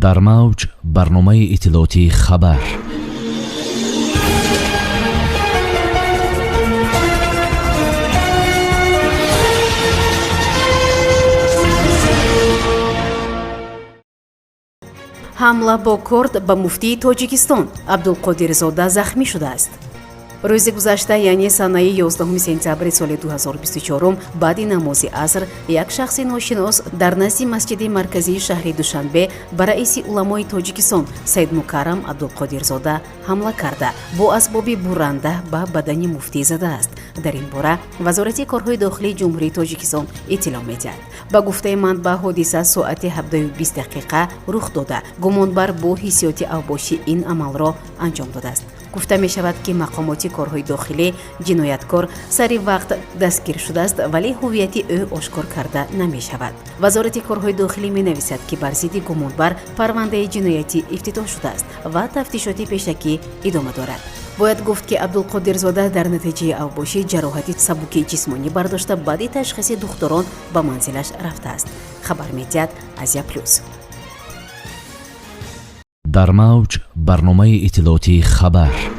дар мавҷ барномаи иттилооти хабар. ҳамла бо корд ба муфтии тоҷикистон. Абдулқодирзода захмӣ шудааст. рӯзи гузашта, яъне санаи 11 сентябри соли 2024 баъди намози аср, як шахси ношинос дар назди масҷиди марказии шаҳри Душанбе ба раиси уламои Тоҷикистон Саид Мукаррам Абдулқодирзода ҳамла карда, бо асбоби бурранда ба бадани муфтӣ задааст. дар ин бора вазорати корҳои дохилии ҷумҳурии Тоҷикистон иттилоъ медиҳад. ба гуфтаи манбаъ, ҳодиса соати 17:20 рух дода. гумонбар бо ҳиссиёти авбошӣ ин амалро анҷом додааст. гуфта мешавад, ки мақомоти корҳои дохилӣ ҷинояткор сари вақт дастгир шудааст, вале ҳуввияти ӯ ошкор карда намешавад. вазорати корҳои дохилӣ менависад, ки бар зидди гумонбар парвандаи ҷиноятӣ ифтитоҳ шудааст ва тафтишоти пешакӣ идома дорад. бояд гуфт, ки Абдулқодирзода дар натиҷаи авбошӣ ҷароҳати сабуки ҷисмонӣ бардошта, баъди ташхиси духторон ба манзилаш рафтааст. хабар медиҳад Азия Плюс. дар мавҷ барномаи иттилооти хабар.